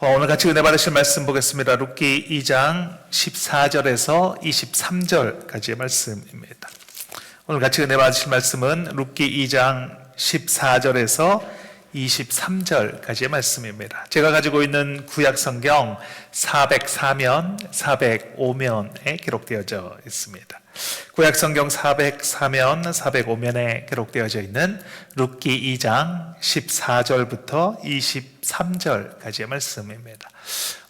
오늘 같이 은혜 받으실 말씀 보겠습니다. 룻기 2장 14절에서 23절까지의 말씀입니다. 오늘 같이 은혜 받으실 말씀은 룻기 2장 14절에서 23절까지의 말씀입니다. 제가 가지고 있는 구약 성경 404면, 405면에 기록되어져 있습니다. 구약 성경 404면, 405면에 기록되어져 있는 룻기 2장 14절부터 23절까지의 말씀입니다.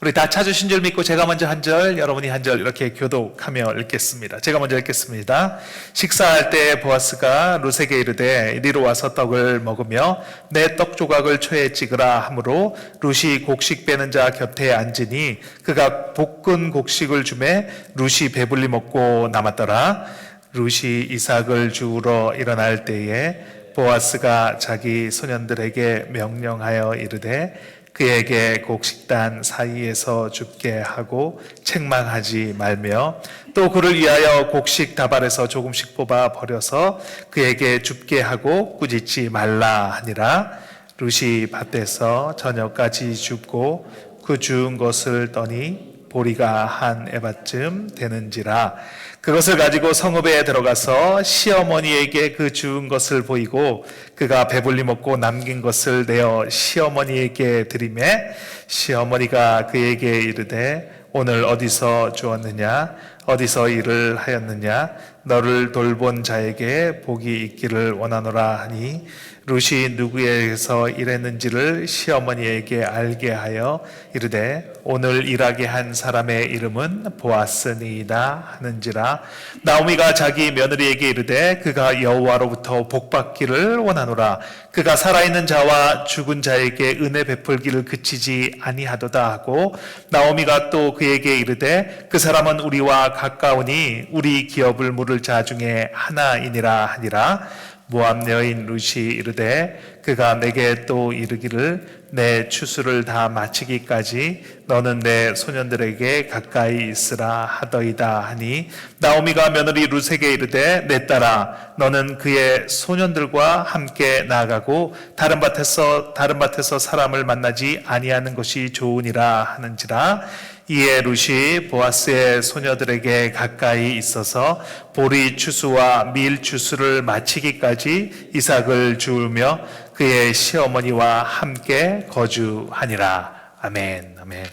우리 다 찾으신 줄 믿고 제가 먼저 한 절, 여러분이 한 절 이렇게 교독하며 읽겠습니다. 제가 먼저 읽겠습니다. 식사할 때 보아스가 룻에게 이르되 이리로 와서 떡을 먹으며 내 떡 조각을 초에 찍으라 하므로 룻이 곡식 빼는 자 곁에 앉으니 그가 볶은 곡식을 주매 룻이 배불리 먹고 남았더라. 룻이 이삭을 주우러 일어날 때에 보아스가 자기 소년들에게 명령하여 이르되 그에게 곡식단 사이에서 줍게 하고 책망하지 말며 또 그를 위하여 곡식 다발에서 조금씩 뽑아 버려서 그에게 줍게 하고 꾸짖지 말라 하니라. 룻이 밭에서 저녁까지 줍고 그 주운 것을 떠니 보리가 한 에바쯤 되는지라. 그것을 가지고 성읍에 들어가서 시어머니에게 그 주운 것을 보이고 그가 배불리 먹고 남긴 것을 내어 시어머니에게 드리매 시어머니가 그에게 이르되 오늘 어디서 주었느냐 어디서 일을 하였느냐 너를 돌본 자에게 복이 있기를 원하노라 하니 룻이 누구에게서 일했는지를 시어머니에게 알게 하여 이르되 오늘 일하게 한 사람의 이름은 보아스니이다 하는지라. 나오미가 자기 며느리에게 이르되 그가 여호와로부터 복받기를 원하노라. 그가 살아있는 자와 죽은 자에게 은혜 베풀기를 그치지 아니하도다 하고 나오미가 또 그에게 이르되 그 사람은 우리와 가까우니 우리 기업을 물을 자 중에 하나이니라 하니라. 모압 여인 룻이 이르되 그가 내게 또 이르기를 내 추수를 다 마치기까지 너는 내 소년들에게 가까이 있으라 하더이다 하니 나오미가 며느리 룻에게 이르되 내 딸아 너는 그의 소년들과 함께 나아가고 다른 밭에서 사람을 만나지 아니하는 것이 좋으니라 하는지라. 이에 룻이 보아스의 소녀들에게 가까이 있어서 보리 추수와 밀 추수를 마치기까지 이삭을 주우며 그의 시어머니와 함께 거주하니라. 아멘. 아멘.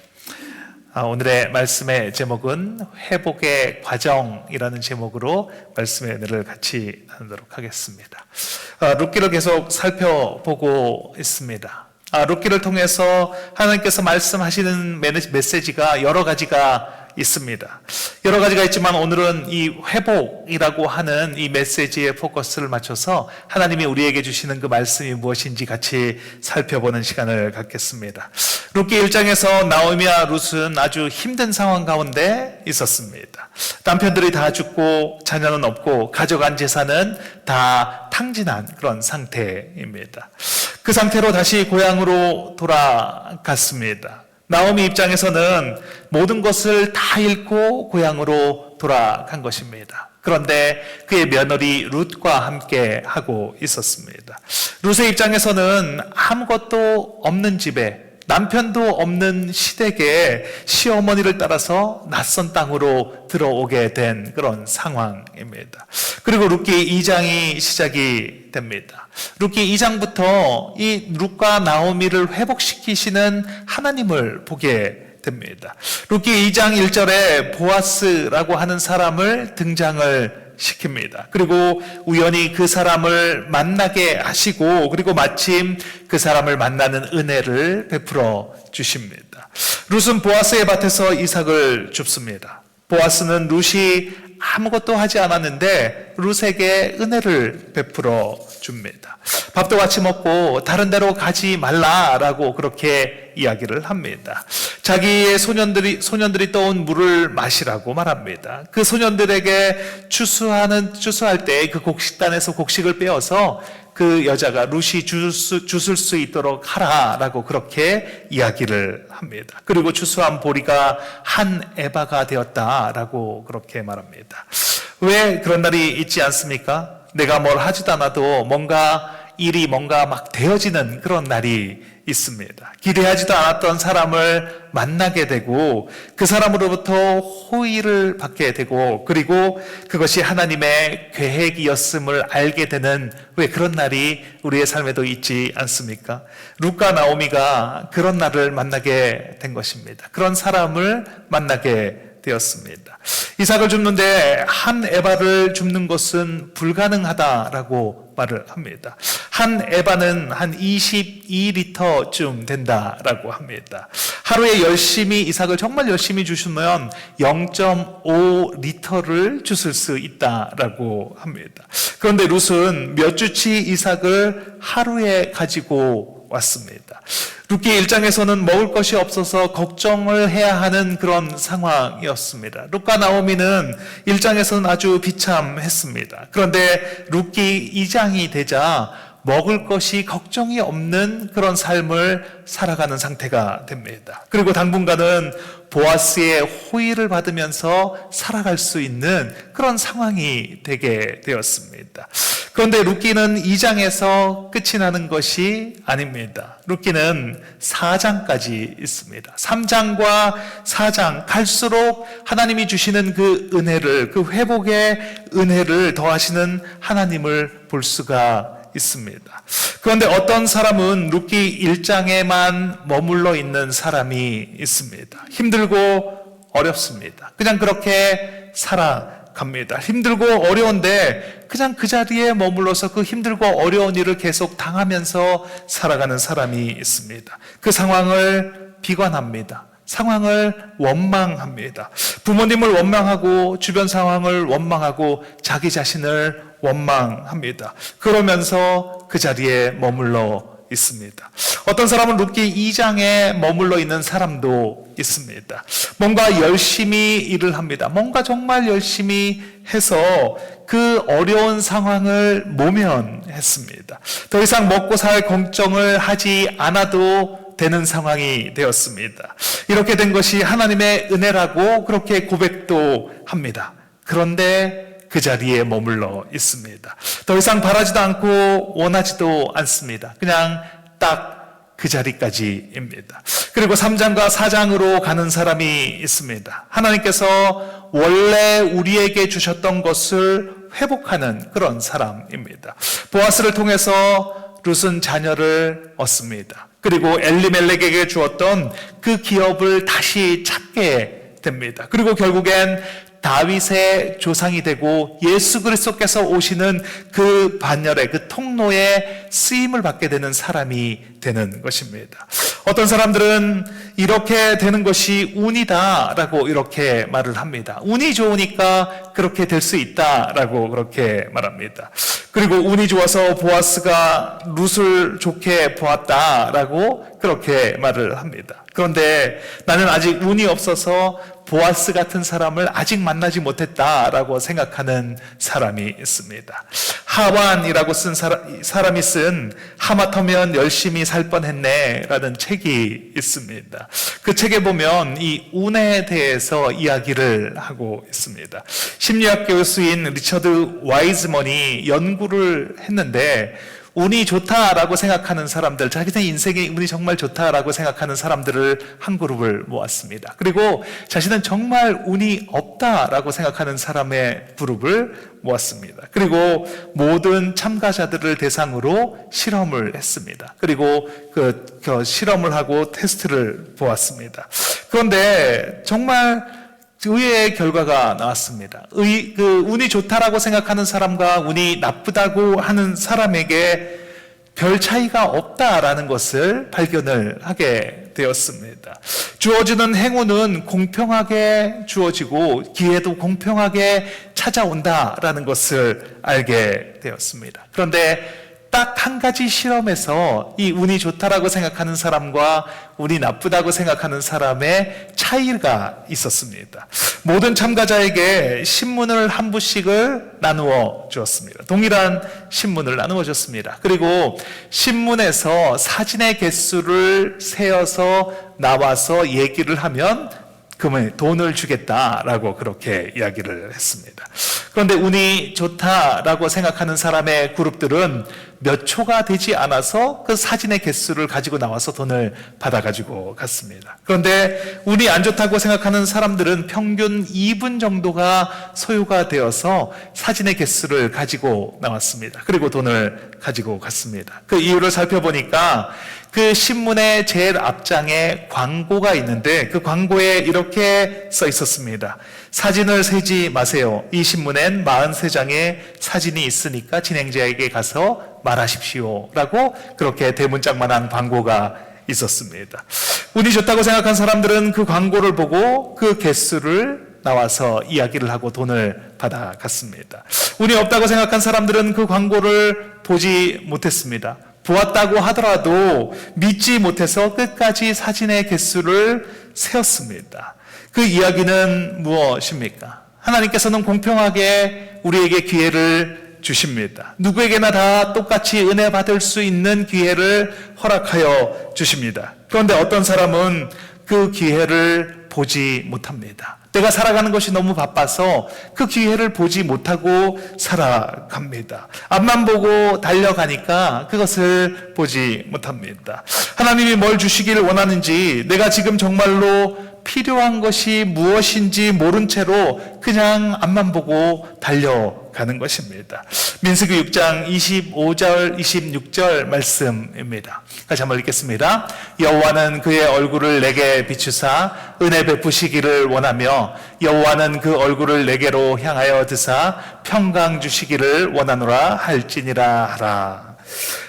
오늘의 말씀의 제목은 회복의 과정이라는 제목으로 말씀의 은혜를 같이 나누도록 하겠습니다. 룻기를 계속 살펴보고 있습니다. 룻기를 통해서 하나님께서 말씀하시는 메시지가 여러 가지가 있습니다. 여러 가지가 있지만 오늘은 이 회복이라고 하는 이 메시지에 포커스를 맞춰서 하나님이 우리에게 주시는 그 말씀이 무엇인지 같이 살펴보는 시간을 갖겠습니다. 룻기 1장에서 나오미와 룻은 아주 힘든 상황 가운데 있었습니다. 남편들이 다 죽고 자녀는 없고 가져간 재산은 다 탕진한 그런 상태입니다. 그 상태로 다시 고향으로 돌아갔습니다. 나오미 입장에서는 모든 것을 다 잃고 고향으로 돌아간 것입니다. 그런데 그의 며느리 룻과 함께 하고 있었습니다. 룻의 입장에서는 아무것도 없는 집에 남편도 없는 시댁에 시어머니를 따라서 낯선 땅으로 들어오게 된 그런 상황입니다. 그리고 룻기 2장이 시작이 됩니다. 룻기 2장부터 이 룻과 나오미를 회복시키시는 하나님을 보게 됩니다. 룻기 2장 1절에 보아스라고 하는 사람을 등장을 시킵니다. 그리고 우연히 그 사람을 만나게 하시고 그리고 마침 그 사람을 만나는 은혜를 베풀어 주십니다. 룻은 보아스의 밭에서 이삭을 줍습니다. 보아스는 룻이 아무것도 하지 않았는데 룻에게 은혜를 베풀어 줍니다. 밥도 같이 먹고 다른 데로 가지 말라라고 그렇게 이야기를 합니다. 자기의 소년들이 떠온 물을 마시라고 말합니다. 그 소년들에게 추수할 때 그 곡식단에서 곡식을 빼어서 그 여자가 룻이 주술 수 있도록 하라라고 그렇게 이야기를 합니다. 그리고 추수한 보리가 한 에바가 되었다라고 그렇게 말합니다. 왜 그런 날이 있지 않습니까? 내가 뭘 하지도 않아도 뭔가 일이 뭔가 막 되어지는 그런 날이 있습니다. 기대하지도 않았던 사람을 만나게 되고 그 사람으로부터 호의를 받게 되고 그리고 그것이 하나님의 계획이었음을 알게 되는 왜 그런 날이 우리의 삶에도 있지 않습니까? 룻과 나오미가 그런 날을 만나게 된 것입니다. 그런 사람을 만나게 되었습니다. 이삭을 줍는데 한 에바를 줍는 것은 불가능하다라고 말을 합니다. 한 에바는 한 22리터쯤 된다라고 합니다. 하루에 열심히 이삭을 정말 열심히 주시면 0.5리터를 주실 수 있다라고 합니다. 그런데 룻은 몇 주치 이삭을 하루에 가지고 왔습니다. 룻기 1장에서는 먹을 것이 없어서 걱정을 해야 하는 그런 상황이었습니다. 룻과 나오미는 1장에서는 아주 비참했습니다. 그런데 룻기 2장이 되자 먹을 것이 걱정이 없는 그런 삶을 살아가는 상태가 됩니다. 그리고 당분간은 보아스의 호의를 받으면서 살아갈 수 있는 그런 상황이 되게 되었습니다. 그런데 룻기는 2장에서 끝이 나는 것이 아닙니다. 룻기는 4장까지 있습니다. 3장과 4장 갈수록 하나님이 주시는 그 은혜를, 그 회복의 은혜를 더하시는 하나님을 볼 수가 있습니다. 그런데 어떤 사람은 룻기 1장에만 머물러 있는 사람이 있습니다. 힘들고 어렵습니다. 그냥 그렇게 살아갑니다. 힘들고 어려운데 그냥 그 자리에 머물러서 그 힘들고 어려운 일을 계속 당하면서 살아가는 사람이 있습니다. 그 상황을 비관합니다. 상황을 원망합니다. 부모님을 원망하고 주변 상황을 원망하고 자기 자신을 원망합니다. 그러면서 그 자리에 머물러 있습니다. 어떤 사람은 룻기 2장에 머물러 있는 사람도 있습니다. 뭔가 열심히 일을 합니다. 뭔가 정말 열심히 해서 그 어려운 상황을 모면했습니다. 더 이상 먹고 살 걱정을 하지 않아도 되는 상황이 되었습니다. 이렇게 된 것이 하나님의 은혜라고 그렇게 고백도 합니다. 그런데 그 자리에 머물러 있습니다. 더 이상 바라지도 않고 원하지도 않습니다. 그냥 딱 그 자리까지입니다. 그리고 3장과 4장으로 가는 사람이 있습니다. 하나님께서 원래 우리에게 주셨던 것을 회복하는 그런 사람입니다. 보아스를 통해서 룻은 자녀를 얻습니다. 그리고 엘리멜렉에게 주었던 그 기업을 다시 찾게 됩니다. 그리고 결국엔 다윗의 조상이 되고 예수 그리스도께서 오시는 그 반열에 그 통로에 쓰임을 받게 되는 사람이 되는 것입니다. 어떤 사람들은 이렇게 되는 것이 운이다라고 이렇게 말을 합니다. 운이 좋으니까 그렇게 될 수 있다라고 그렇게 말합니다. 그리고 운이 좋아서 보아스가 룻을 좋게 보았다라고 그렇게 말을 합니다. 그런데 나는 아직 운이 없어서 보아스 같은 사람을 아직 만나지 못했다라고 생각하는 사람이 있습니다. 하완이라고 쓴 사람이 쓴 하마터면 열심히 살 뻔했네 라는 책이 있습니다. 그 책에 보면 이 운에 대해서 이야기를 하고 있습니다. 심리학 교수인 리처드 와이즈먼이 연구를 했는데 운이 좋다라고 생각하는 사람들, 자기의 인생에 운이 정말 좋다라고 생각하는 사람들을 한 그룹을 모았습니다. 그리고 자신은 정말 운이 없다라고 생각하는 사람의 그룹을 모았습니다. 그리고 모든 참가자들을 대상으로 실험을 했습니다. 그리고 그 실험을 하고 테스트를 보았습니다. 그런데 정말 의외의 결과가 나왔습니다. 운이 좋다라고 생각하는 사람과 운이 나쁘다고 하는 사람에게 별 차이가 없다라는 것을 발견을 하게 되었습니다. 주어지는 행운은 공평하게 주어지고 기회도 공평하게 찾아온다라는 것을 알게 되었습니다. 그런데 딱 한 가지 실험에서 이 운이 좋다라고 생각하는 사람과 운이 나쁘다고 생각하는 사람의 차이가 있었습니다. 모든 참가자에게 신문을 한 부씩을 나누어 주었습니다. 동일한 신문을 나누어 줬습니다. 그리고 신문에서 사진의 개수를 세어서 나와서 얘기를 하면 그러면 돈을 주겠다라고 그렇게 이야기를 했습니다. 그런데 운이 좋다라고 생각하는 사람의 그룹들은 몇 초가 되지 않아서 그 사진의 개수를 가지고 나와서 돈을 받아가지고 갔습니다. 그런데 운이 안 좋다고 생각하는 사람들은 평균 2분 정도가 소요가 되어서 사진의 개수를 가지고 나왔습니다. 그리고 돈을 가지고 갔습니다. 그 이유를 살펴보니까 그 신문의 제일 앞장에 광고가 있는데 그 광고에 이렇게 써 있었습니다. 사진을 세지 마세요. 이 신문엔 43장의 사진이 있으니까 진행자에게 가서 말하십시오. 라고 그렇게 대문짝만한 광고가 있었습니다. 운이 좋다고 생각한 사람들은 그 광고를 보고 그 개수를 나와서 이야기를 하고 돈을 받아갔습니다. 운이 없다고 생각한 사람들은 그 광고를 보지 못했습니다. 보았다고 하더라도 믿지 못해서 끝까지 사진의 개수를 세었습니다. 그 이야기는 무엇입니까? 하나님께서는 공평하게 우리에게 기회를 주십니다. 누구에게나 다 똑같이 은혜 받을 수 있는 기회를 허락하여 주십니다. 그런데 어떤 사람은 그 기회를 보지 못합니다. 내가 살아가는 것이 너무 바빠서 그 기회를 보지 못하고 살아갑니다. 앞만 보고 달려가니까 그것을 보지 못합니다. 하나님이 뭘 주시기를 원하는지, 내가 지금 정말로 필요한 것이 무엇인지 모른 채로 그냥 앞만 보고 달려가는 것입니다. 민수기 6장 25절 26절 말씀입니다. 다시 한번 읽겠습니다. 여호와는 그의 얼굴을 내게 비추사 은혜 베푸시기를 원하며 여호와는 그 얼굴을 내게로 향하여 드사 평강 주시기를 원하노라 할지니라 하라.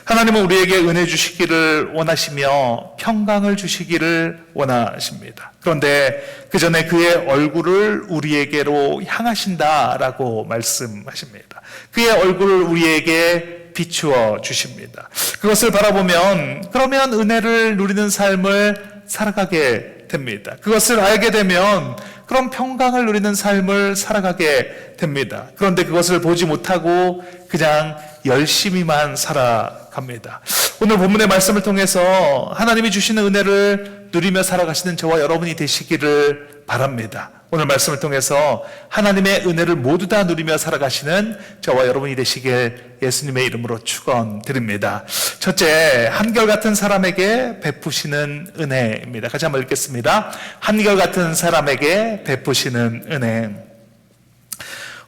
하나님은 우리에게 은혜 주시기를 원하시며 평강을 주시기를 원하십니다. 그런데 그 전에 그의 얼굴을 우리에게로 향하신다라고 말씀하십니다. 그의 얼굴을 우리에게 비추어 주십니다. 그것을 바라보면 그러면 은혜를 누리는 삶을 살아가게 됩니다. 그것을 알게 되면 그럼 평강을 누리는 삶을 살아가게 됩니다. 그런데 그것을 보지 못하고 그냥 열심히만 살아갑니다. 오늘 본문의 말씀을 통해서 하나님이 주시는 은혜를 누리며 살아가시는 저와 여러분이 되시기를 바랍니다. 오늘 말씀을 통해서 하나님의 은혜를 모두 다 누리며 살아가시는 저와 여러분이 되시길 예수님의 이름으로 축원드립니다. 첫째, 한결같은 사람에게 베푸시는 은혜입니다. 같이 한번 읽겠습니다. 한결같은 사람에게 베푸시는 은혜.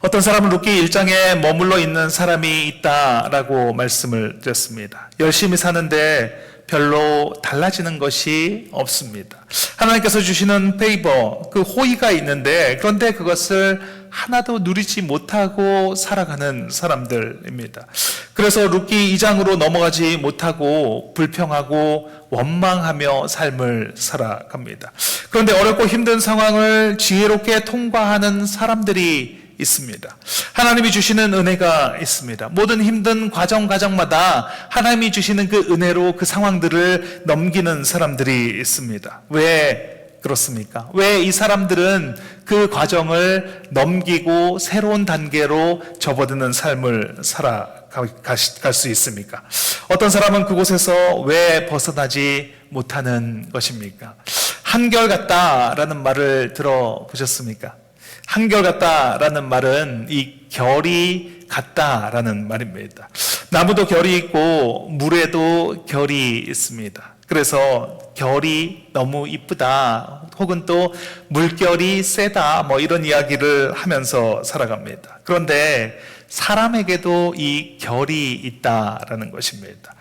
어떤 사람은 룻기 1장에 머물러 있는 사람이 있다라고 말씀을 드렸습니다. 열심히 사는데 별로 달라지는 것이 없습니다. 하나님께서 주시는 페이버, 그 호의가 있는데 그런데 그것을 하나도 누리지 못하고 살아가는 사람들입니다. 그래서 룻기 2장으로 넘어가지 못하고 불평하고 원망하며 삶을 살아갑니다. 그런데 어렵고 힘든 상황을 지혜롭게 통과하는 사람들이 있습니다. 하나님이 주시는 은혜가 있습니다. 모든 힘든 과정마다 하나님이 주시는 그 은혜로 그 상황들을 넘기는 사람들이 있습니다. 왜 그렇습니까? 왜 이 사람들은 그 과정을 넘기고 새로운 단계로 접어드는 삶을 살아갈 수 있습니까? 어떤 사람은 그곳에서 왜 벗어나지 못하는 것입니까? 한결같다라는 말을 들어보셨습니까? 한결같다라는 말은 이 결이 같다라는 말입니다. 나무도 결이 있고 물에도 결이 있습니다. 그래서 결이 너무 이쁘다 혹은 또 물결이 세다 뭐 이런 이야기를 하면서 살아갑니다. 그런데 사람에게도 이 결이 있다라는 것입니다.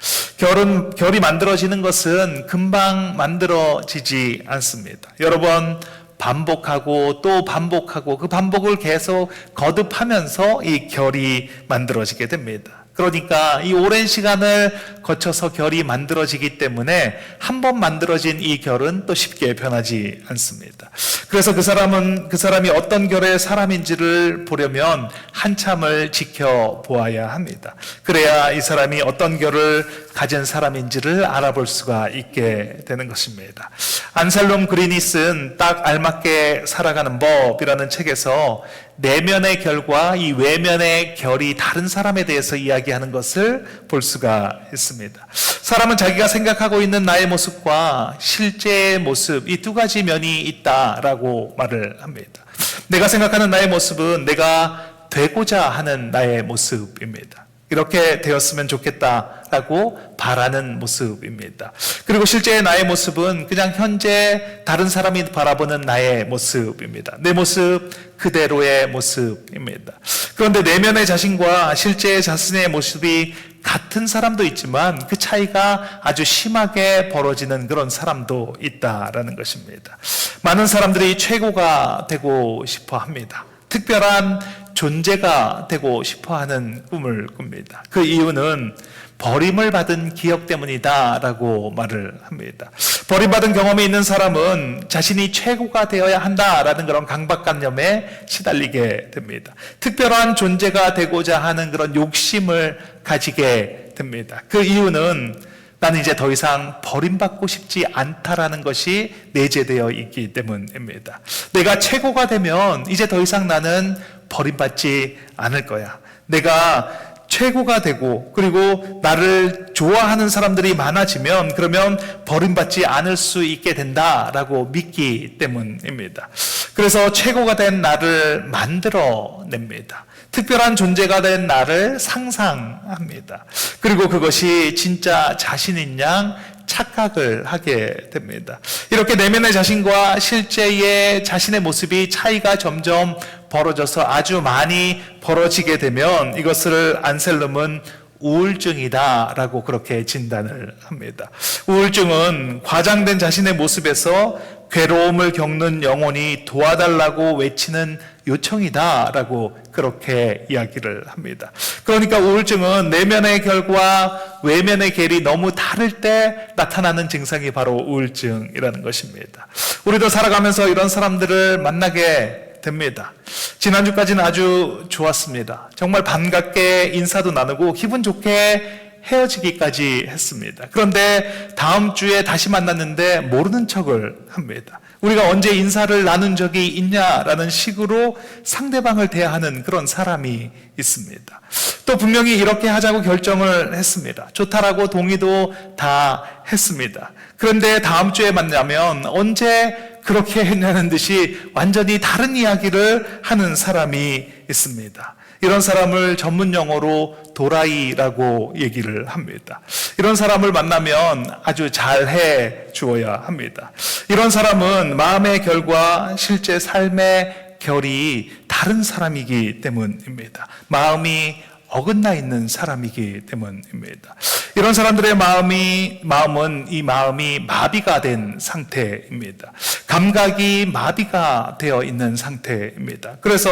결이 만들어지는 것은 금방 만들어지지 않습니다. 여러 번 반복하고 또 반복하고 그 반복을 계속 거듭하면서 이 결이 만들어지게 됩니다. 그러니까 이 오랜 시간을 거쳐서 결이 만들어지기 때문에 한 번 만들어진 이 결은 또 쉽게 변하지 않습니다. 그래서 그 사람이 어떤 결의 사람인지를 보려면 한참을 지켜보아야 합니다. 그래야 이 사람이 어떤 결을 가진 사람인지를 알아볼 수가 있게 되는 것입니다. 안살롬 그린이 쓴 딱 알맞게 살아가는 법이라는 책에서 내면의 결과 이 외면의 결이 다른 사람에 대해서 이야기하는 것을 볼 수가 있습니다. 사람은 자기가 생각하고 있는 나의 모습과 실제의 모습, 이 두 가지 면이 있다라고 말을 합니다. 내가 생각하는 나의 모습은 내가 되고자 하는 나의 모습입니다. 이렇게 되었으면 좋겠다라고 바라는 모습입니다. 그리고 실제 나의 모습은 그냥 현재 다른 사람이 바라보는 나의 모습입니다. 내 모습 그대로의 모습입니다. 그런데 내면의 자신과 실제 자신의 모습이 같은 사람도 있지만 그 차이가 아주 심하게 벌어지는 그런 사람도 있다라는 것입니다. 많은 사람들이 최고가 되고 싶어 합니다. 특별한 존재가 되고 싶어하는 꿈을 꿉니다. 그 이유는 버림을 받은 기억 때문이다라고 말을 합니다. 버림받은 경험이 있는 사람은 자신이 최고가 되어야 한다라는 그런 강박관념에 시달리게 됩니다. 특별한 존재가 되고자 하는 그런 욕심을 가지게 됩니다. 그 이유는 나는 이제 더 이상 버림받고 싶지 않다라는 것이 내재되어 있기 때문입니다. 내가 최고가 되면 이제 더 이상 나는 버림받지 않을 거야. 내가 최고가 되고 그리고 나를 좋아하는 사람들이 많아지면 그러면 버림받지 않을 수 있게 된다라고 믿기 때문입니다. 그래서 최고가 된 나를 만들어냅니다. 특별한 존재가 된 나를 상상합니다. 그리고 그것이 진짜 자신인 양 착각을 하게 됩니다. 이렇게 내면의 자신과 실제의 자신의 모습이 차이가 점점 벌어져서 아주 많이 벌어지게 되면 이것을 안셀름은 우울증이다라고 그렇게 진단을 합니다. 우울증은 과장된 자신의 모습에서 괴로움을 겪는 영혼이 도와달라고 외치는 요청이다라고 그렇게 이야기를 합니다. 그러니까 우울증은 내면의 결과 외면의 결이 너무 다를 때 나타나는 증상이 바로 우울증이라는 것입니다. 우리도 살아가면서 이런 사람들을 만나게 됩니다. 지난주까지는 아주 좋았습니다. 정말 반갑게 인사도 나누고 기분 좋게 헤어지기까지 했습니다. 그런데 다음 주에 다시 만났는데 모르는 척을 합니다. 우리가 언제 인사를 나눈 적이 있냐라는 식으로 상대방을 대하는 그런 사람이 있습니다. 또 분명히 이렇게 하자고 결정을 했습니다. 좋다라고 동의도 다 했습니다. 그런데 다음 주에 만나면 언제 그렇게 했냐는 듯이 완전히 다른 이야기를 하는 사람이 있습니다. 이런 사람을 전문 용어로 도라이라고 얘기를 합니다. 이런 사람을 만나면 아주 잘해 주어야 합니다. 이런 사람은 마음의 결과 실제 삶의 결이 다른 사람이기 때문입니다. 마음이 어긋나 있는 사람이기 때문입니다. 이런 사람들의 마음은 이 마음이 마비가 된 상태입니다. 감각이 마비가 되어 있는 상태입니다. 그래서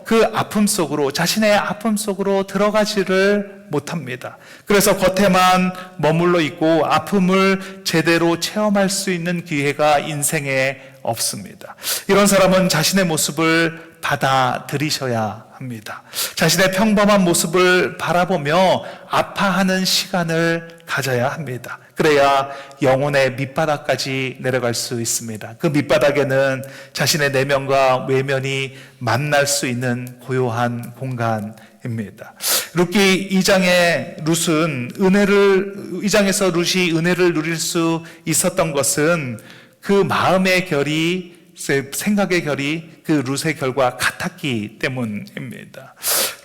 그 아픔 속으로, 자신의 아픔 속으로 들어가지를 못합니다. 그래서 겉에만 머물러 있고 아픔을 제대로 체험할 수 있는 기회가 인생에 없습니다. 이런 사람은 자신의 모습을 받아들이셔야 합니다. 자신의 평범한 모습을 바라보며 아파하는 시간을 가져야 합니다. 그래야 영혼의 밑바닥까지 내려갈 수 있습니다. 그 밑바닥에는 자신의 내면과 외면이 만날 수 있는 고요한 공간입니다. 룻기 2장의 룻은 2장에서 룻이 은혜를 누릴 수 있었던 것은 그 마음의 결이, 생각의 결이 그 룻의 결과 같았기 때문입니다.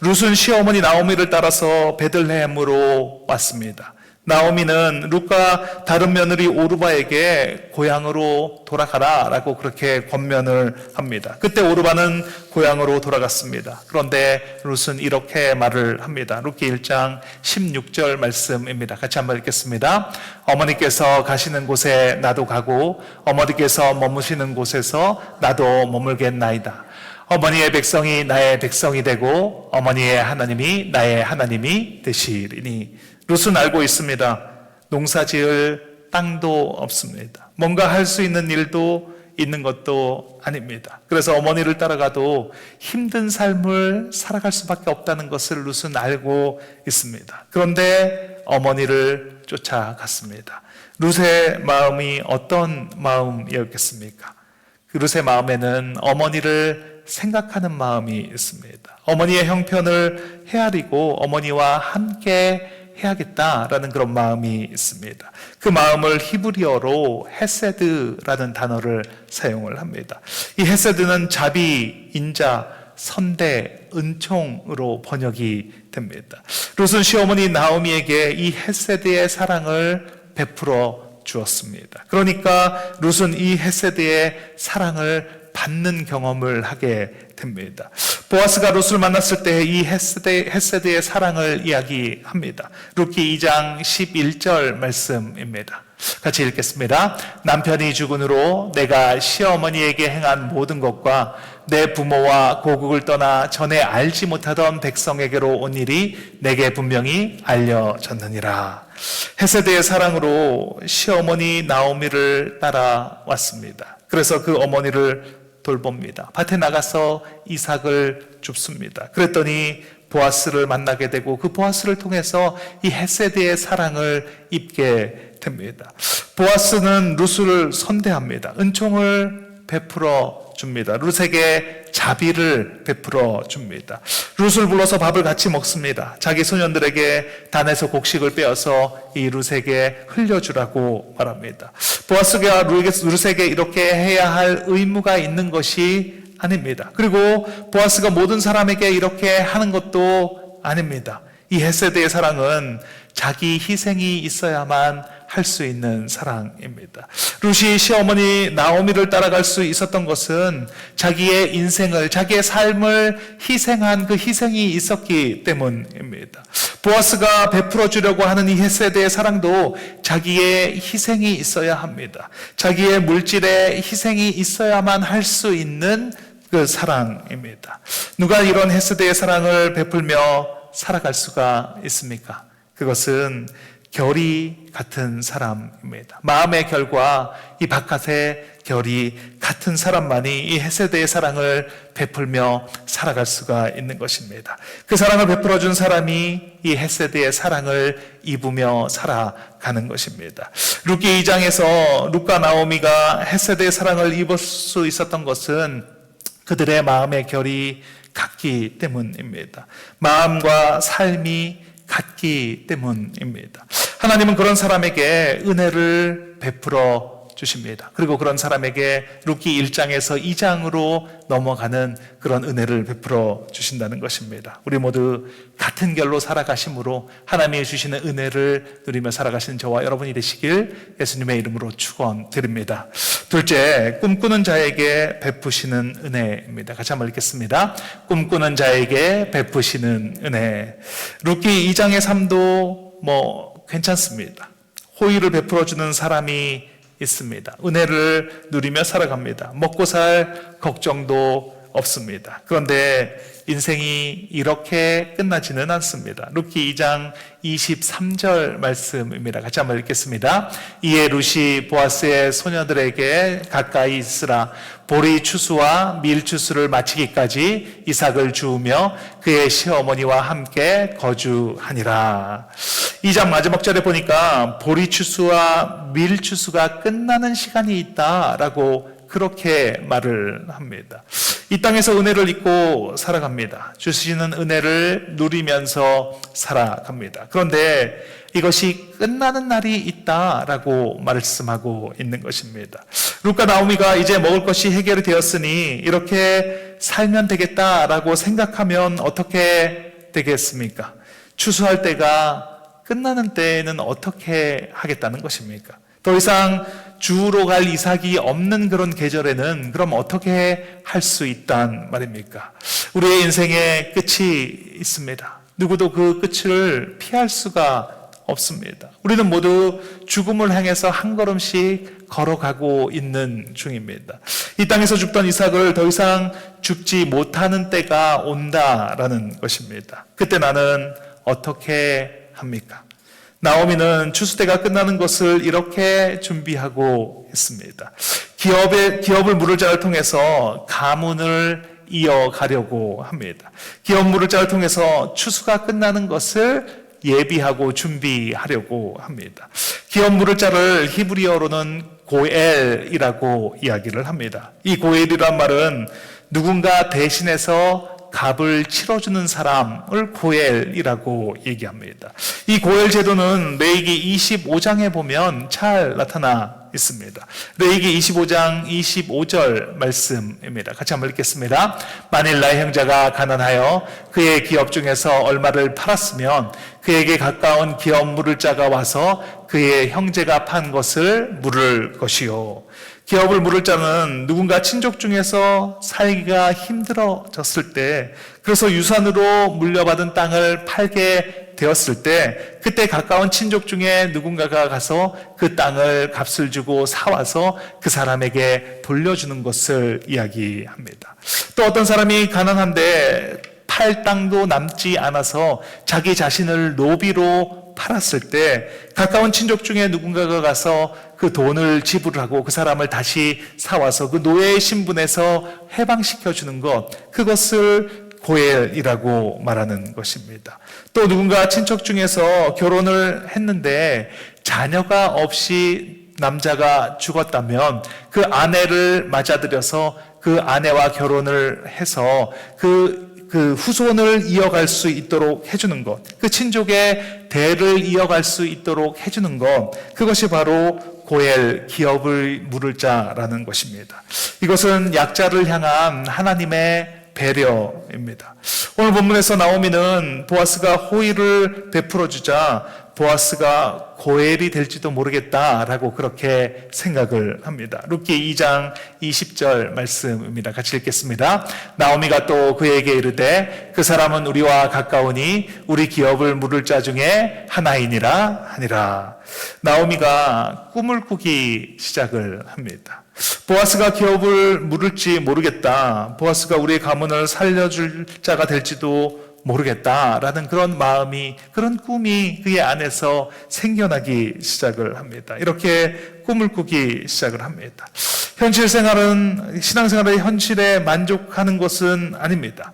룻은 시어머니 나오미를 따라서 베들레헴으로 왔습니다. 나오미는 룻과 다른 며느리 오르바에게 고향으로 돌아가라 라고 그렇게 권면을 합니다. 그때 오르바는 고향으로 돌아갔습니다. 그런데 룻은 이렇게 말을 합니다. 룻기 1장 16절 말씀입니다. 같이 한번 읽겠습니다. 어머니께서 가시는 곳에 나도 가고 어머니께서 머무시는 곳에서 나도 머물겠나이다. 어머니의 백성이 나의 백성이 되고 어머니의 하나님이 나의 하나님이 되시리니. 룻은 알고 있습니다. 농사 지을 땅도 없습니다. 뭔가 할 수 있는 일도 있는 것도 아닙니다. 그래서 어머니를 따라가도 힘든 삶을 살아갈 수밖에 없다는 것을 룻은 알고 있습니다. 그런데 어머니를 쫓아갔습니다. 룻의 마음이 어떤 마음이었겠습니까? 그 룻의 마음에는 어머니를 생각하는 마음이 있습니다. 어머니의 형편을 헤아리고 어머니와 함께 해야겠다라는 그런 마음이 있습니다. 그 마음을 히브리어로 헤세드라는 단어를 사용을 합니다. 이 헤세드는 자비, 인자, 선대, 은총으로 번역이 됩니다. 룻은 시어머니 나오미에게 이 헤세드의 사랑을 베풀어 주었습니다. 그러니까 룻은 이 헤세드의 사랑을 받는 경험을 하게 됩니다. 보아스가 룻을 만났을 때 이 헤세드의 사랑을 이야기합니다. 룻기 2장 11절 말씀입니다. 같이 읽겠습니다. 남편이 죽은 후로 내가 시어머니에게 행한 모든 것과 내 부모와 고국을 떠나 전에 알지 못하던 백성에게로 온 일이 내게 분명히 알려졌느니라. 헤세드의 사랑으로 시어머니 나오미를 따라왔습니다. 그래서 그 어머니를 돌봅니다. 밭에 나가서 이삭을 줍습니다. 그랬더니 보아스를 만나게 되고 그 보아스를 통해서 이 헤세드의 사랑을 입게 됩니다. 보아스는 룻을 선대합니다. 은총을 베풀어 줍니다. 룻에게 자비를 베풀어 줍니다. 룻을 불러서 밥을 같이 먹습니다. 자기 소년들에게 단에서 곡식을 빼어서 이 룻에게 흘려주라고 말합니다. 보아스가 룻에게 이렇게 해야 할 의무가 있는 것이 아닙니다. 그리고 보아스가 모든 사람에게 이렇게 하는 것도 아닙니다. 이 헤세드의 사랑은 자기 희생이 있어야만 할 수 있는 사랑입니다. 룻이 시어머니 나오미를 따라갈 수 있었던 것은 자기의 인생을, 자기의 삶을 희생한 그 희생이 있었기 때문입니다. 보아스가 베풀어 주려고 하는 이 헤세드의 사랑도 자기의 희생이 있어야 합니다. 자기의 물질의 희생이 있어야만 할 수 있는 그 사랑입니다. 누가 이런 헤세드의 사랑을 베풀며 살아갈 수가 있습니까? 그것은 결이 같은 사람입니다. 마음의 결과 이 바깥의 결이 같은 사람만이 이 헤세드의 사랑을 베풀며 살아갈 수가 있는 것입니다. 그 사랑을 베풀어 준 사람이 이 헤세드의 사랑을 입으며 살아가는 것입니다. 룻기 2장에서 룻과 나오미가 헤세드의 사랑을 입을 수 있었던 것은 그들의 마음의 결이 같기 때문입니다. 마음과 삶이 같기 때문입니다. 하나님은 그런 사람에게 은혜를 베풀어 주십니다. 그리고 그런 사람에게 룻기 1장에서 2장으로 넘어가는 그런 은혜를 베풀어 주신다는 것입니다. 우리 모두 같은 결로 살아가심으로 하나님이 주시는 은혜를 누리며 살아가시는 저와 여러분이 되시길 예수님의 이름으로 축원드립니다. 둘째, 꿈꾸는 자에게 베푸시는 은혜입니다. 같이 한번 읽겠습니다. 꿈꾸는 자에게 베푸시는 은혜. 룻기 2장의 삶도 괜찮습니다. 호의를 베풀어 주는 사람이 있습니다. 은혜를 누리며 살아갑니다. 먹고 살 걱정도 없습니다. 그런데 인생이 이렇게 끝나지는 않습니다. 룻기 2장 23절 말씀입니다. 같이 한번 읽겠습니다. 이에 룻이 보아스의 소녀들에게 가까이 있으라. 보리 추수와 밀 추수를 마치기까지 이삭을 주우며 그의 시어머니와 함께 거주하니라. 2장 마지막 절에 보니까 보리 추수와 밀 추수가 끝나는 시간이 있다라고 그렇게 말을 합니다. 이 땅에서 은혜를 잊고 살아갑니다. 주시는 은혜를 누리면서 살아갑니다. 그런데 이것이 끝나는 날이 있다라고 말씀하고 있는 것입니다. 룻과 나오미가 이제 먹을 것이 해결이 되었으니 이렇게 살면 되겠다라고 생각하면 어떻게 되겠습니까? 추수할 때가 끝나는 때에는 어떻게 하겠다는 것입니까? 더 이상 주우러 갈 이삭이 없는 그런 계절에는 그럼 어떻게 할 수 있단 말입니까? 우리의 인생에 끝이 있습니다. 누구도 그 끝을 피할 수가 없습니다. 우리는 모두 죽음을 향해서 한 걸음씩 걸어가고 있는 중입니다. 이 땅에서 죽던 이삭을 더 이상 죽지 못하는 때가 온다라는 것입니다. 그때 나는 어떻게 합니까? 나오미는 추수때가 끝나는 것을 이렇게 준비하고 있습니다. 기업을 물을 자를 통해서 가문을 이어가려고 합니다. 기업 물을 자를 통해서 추수가 끝나는 것을 예비하고 준비하려고 합니다. 기업 물을 자를 히브리어로는 고엘이라고 이야기를 합니다. 이 고엘이란 말은 누군가 대신해서 값을 치러주는 사람을 고엘이라고 얘기합니다. 이 고엘 제도는 레위기 25장에 보면 잘 나타나 있습니다. 레위기 25장 25절 말씀입니다. 같이 한번 읽겠습니다. 만일 나의 형제가 가난하여 그의 기업 중에서 얼마를 팔았으면 그에게 가까운 기업 물을 자가 와서 그의 형제가 판 것을 물을 것이요. 기업을 물을 자는 누군가 친족 중에서 살기가 힘들어졌을 때, 그래서 유산으로 물려받은 땅을 팔게 되었을 때, 그때 가까운 친족 중에 누군가가 가서 그 땅을 값을 주고 사와서 그 사람에게 돌려주는 것을 이야기합니다. 또 어떤 사람이 가난한데 팔 땅도 남지 않아서 자기 자신을 노비로 팔았을 때 가까운 친족 중에 누군가가 가서 그 돈을 지불하고 그 사람을 다시 사와서 그 노예의 신분에서 해방시켜 주는 것, 그것을 고엘이라고 말하는 것입니다. 또 누군가 친척 중에서 결혼을 했는데 자녀가 없이 남자가 죽었다면 그 아내를 맞아들여서 그 아내와 결혼을 해서 그 후손을 이어갈 수 있도록 해주는 것, 그 친족의 대를 이어갈 수 있도록 해주는 것, 그것이 바로 고엘, 기업을 물을 자라는 것입니다. 이것은 약자를 향한 하나님의 배려입니다. 오늘 본문에서 나오미는 보아스가 호의를 베풀어 주자 보아스가 고엘이 될지도 모르겠다라고 그렇게 생각을 합니다. 룻기 2장 20절 말씀입니다. 같이 읽겠습니다. 나오미가 또 그에게 이르되 그 사람은 우리와 가까우니 우리 기업을 물을 자 중에 하나이니라 하니라. 나오미가 꿈을 꾸기 시작을 합니다. 보아스가 기업을 물을지 모르겠다. 보아스가 우리의 가문을 살려줄 자가 될지도 모르겠다라는 그런 마음이, 그런 꿈이 그의 안에서 생겨나기 시작을 합니다. 이렇게 꿈을 꾸기 시작을 합니다. 신앙생활의 현실에 만족하는 것은 아닙니다.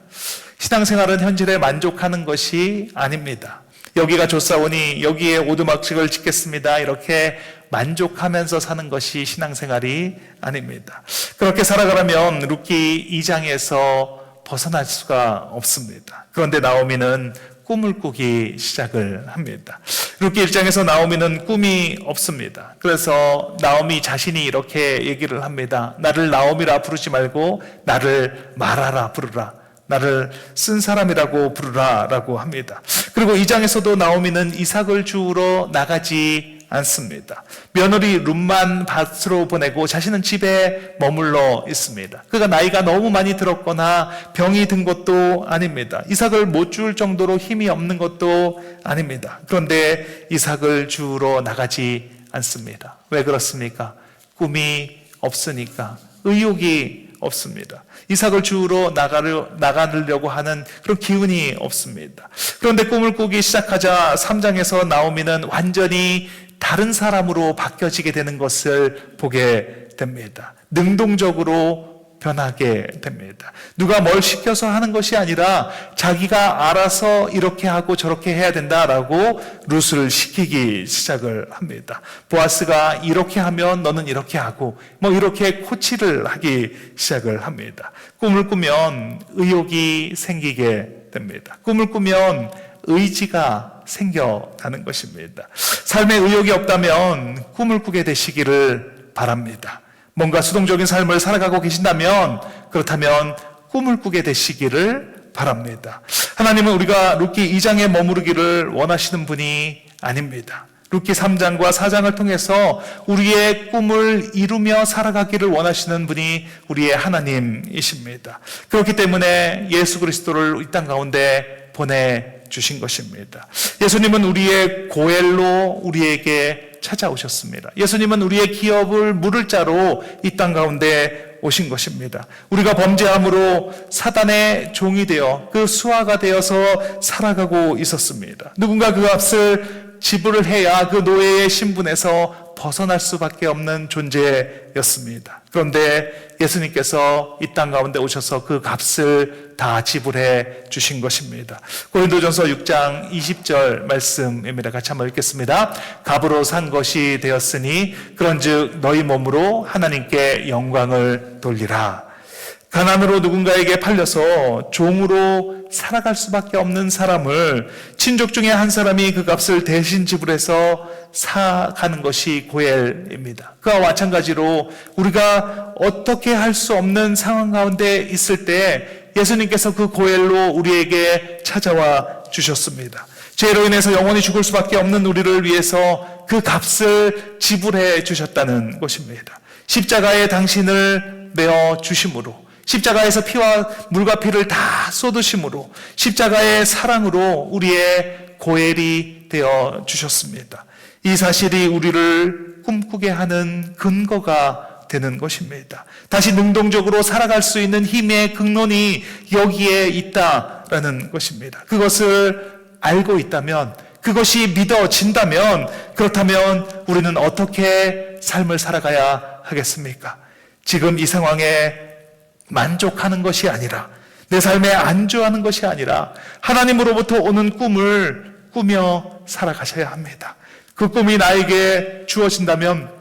신앙생활은 현실에 만족하는 것이 아닙니다. 여기가 좋사오니 여기에 오두막식을 짓겠습니다. 이렇게 만족하면서 사는 것이 신앙생활이 아닙니다. 그렇게 살아가려면 룻기 2장에서 벗어날 수가 없습니다. 그런데 나오미는 꿈을 꾸기 시작을 합니다. 룻기 1장에서 나오미는 꿈이 없습니다. 그래서 나오미 자신이 이렇게 얘기를 합니다. 나를 나오미라 부르지 말고 나를 마라라 부르라. 나를 쓴 사람이라고 부르라 라고 합니다. 그리고 2장에서도 나오미는 이삭을 주우러 나가지 않습니다. 며느리 룻만 밭으로 보내고 자신은 집에 머물러 있습니다. 그가 나이가 너무 많이 들었거나 병이 든 것도 아닙니다. 이삭을 못 주울 정도로 힘이 없는 것도 아닙니다. 그런데 이삭을 주우러 나가지 않습니다. 왜 그렇습니까? 꿈이 없으니까, 의욕이 없습니다. 이삭을 주우러 나가려고 하는 그런 기운이 없습니다. 그런데 꿈을 꾸기 시작하자 3장에서 나오미는 완전히 다른 사람으로 바뀌어지게 되는 것을 보게 됩니다. 능동적으로 변하게 됩니다. 누가 뭘 시켜서 하는 것이 아니라 자기가 알아서 이렇게 하고 저렇게 해야 된다라고 룻을 시키기 시작을 합니다. 보아스가 이렇게 하면 너는 이렇게 하고 이렇게 코치를 하기 시작을 합니다. 꿈을 꾸면 의욕이 생기게 됩니다. 꿈을 꾸면 의지가 생겨나는 것입니다. 삶에 의욕이 없다면 꿈을 꾸게 되시기를 바랍니다. 뭔가 수동적인 삶을 살아가고 계신다면, 그렇다면 꿈을 꾸게 되시기를 바랍니다. 하나님은 우리가 룻기 2장에 머무르기를 원하시는 분이 아닙니다. 룻기 3장과 4장을 통해서 우리의 꿈을 이루며 살아가기를 원하시는 분이 우리의 하나님이십니다. 그렇기 때문에 예수 그리스도를 이 땅 가운데 보내주신 것입니다. 예수님은 우리의 고엘로 우리에게 찾아오셨습니다. 예수님은 우리의 기업을 물을 자로 이 땅 가운데 오신 것입니다. 우리가 범죄함으로 사단의 종이 되어 그 수하가 되어서 살아가고 있었습니다. 누군가 그 값을 지불을 해야 그 노예의 신분에서 벗어날 수밖에 없는 존재였습니다. 그런데 예수님께서 이 땅 가운데 오셔서 그 값을 다 지불해 주신 것입니다. 고린도전서 6장 20절 말씀입니다. 같이 한번 읽겠습니다. 값으로 산 것이 되었으니 그런즉 너희 몸으로 하나님께 영광을 돌리라. 가난으로 누군가에게 팔려서 종으로 살아갈 수밖에 없는 사람을 친족 중에 한 사람이 그 값을 대신 지불해서 사가는 것이 고엘입니다. 그와 마찬가지로 우리가 어떻게 할 수 없는 상황 가운데 있을 때 예수님께서 그 고엘로 우리에게 찾아와 주셨습니다. 죄로 인해서 영원히 죽을 수밖에 없는 우리를 위해서 그 값을 지불해 주셨다는 것입니다. 십자가에 당신을 메어 주심으로, 십자가에서 피와 물과 피를 다 쏟으심으로, 십자가의 사랑으로 우리의 고엘이 되어 주셨습니다. 이 사실이 우리를 꿈꾸게 하는 근거가 되는 것입니다. 다시 능동적으로 살아갈 수 있는 힘의 근원이 여기에 있다라는 것입니다. 그것을 알고 있다면, 그것이 믿어진다면, 그렇다면 우리는 어떻게 삶을 살아가야 하겠습니까? 지금 이 상황에 만족하는 것이 아니라, 내 삶에 안주하는 것이 아니라 하나님으로부터 오는 꿈을 꾸며 살아가셔야 합니다. 그 꿈이 나에게 주어진다면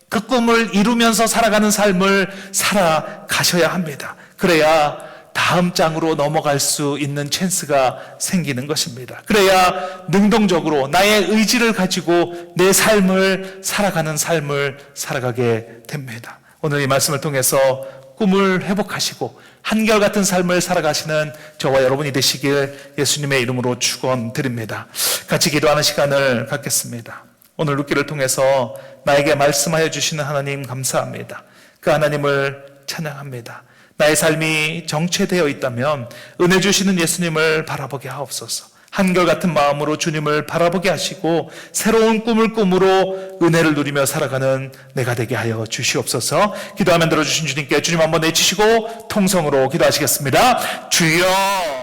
그 꿈을 이루면서 살아가는 삶을 살아가셔야 합니다. 그래야 다음 장으로 넘어갈 수 있는 찬스가 생기는 것입니다. 그래야 능동적으로 나의 의지를 가지고 내 삶을 살아가는 삶을 살아가게 됩니다. 오늘 이 말씀을 통해서 꿈을 회복하시고 한결같은 삶을 살아가시는 저와 여러분이 되시길 예수님의 이름으로 축원드립니다. 같이 기도하는 시간을 갖겠습니다. 오늘 룻기를 통해서 나에게 말씀하여 주시는 하나님 감사합니다. 그 하나님을 찬양합니다. 나의 삶이 정체되어 있다면 은혜 주시는 예수님을 바라보게 하옵소서. 한결같은 마음으로 주님을 바라보게 하시고 새로운 꿈을 꿈으로 은혜를 누리며 살아가는 내가 되게 하여 주시옵소서. 기도하면 들어주신 주님께 주님 한번 내치시고 통성으로 기도하시겠습니다. 주여